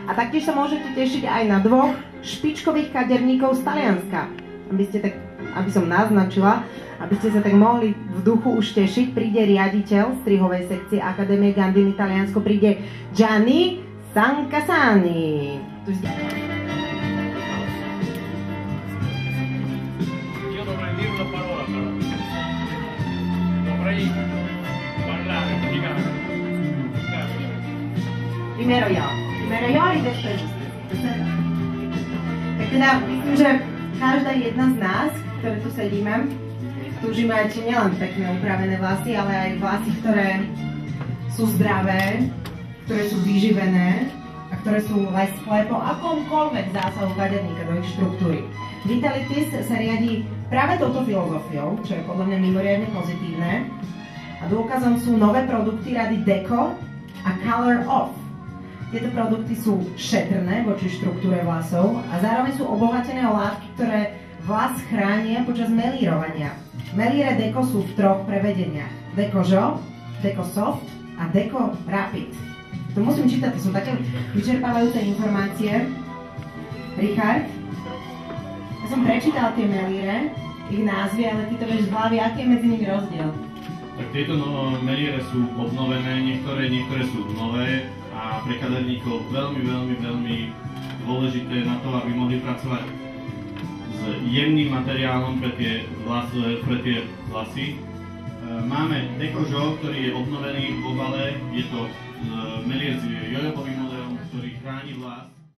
A taktiež sa môžete tešiť aj na 2 špičkových kaderníkov z Talianska. Aby som naznačila, aby ste sa tak mohli v duchu už tešiť, príde riaditeľ strihovej sekcie Akadémie Gandini Taliansko, príde Gianni Sancasani. Io dovrei dire una parola però. Dovrei parlare, spiegare. Primero yo y después usted. Tak teda myslím, že každá jedna z nás, ktoré tu sedíme, túžime aj nielen pekné upravené vlasy, ale aj vlasy, ktoré sú zdravé, ktoré sú vyživené a ktoré sú lesklé po akomkoľvek zásahu kaderníka do ich štruktúry. Vitalitis sa riadi práve touto filozofiou, čo je podľa mňa mimoriadne pozitívne. A dôkazom sú nové produkty rady Deco a Color Off. Tieto produkty sú šetrné voči štruktúre vlasov a zároveň sú obohatené o látky, ktoré vlas chránia počas melírovania. Melíre Deco sú v 3 prevedeniach. Deco Joe, Deco Soft a Deco Rapid. To musím čítať, to sú také vyčerpávajúce informácie. Richard, ja som prečítala tie melíre, ich názvy, ale ty to vieš z hlavy, aký je medzi nimi rozdiel? Tak tieto melíre sú obnovené, niektoré sú nové a pre kaderníkov veľmi dôležité na to, aby mohli pracovať s jemným materiálom pre tie vlasy. Máme Deco Joe, ktorý je obnovený v obale, je to melír s jojobovým modelom, ktorý chráni vlas.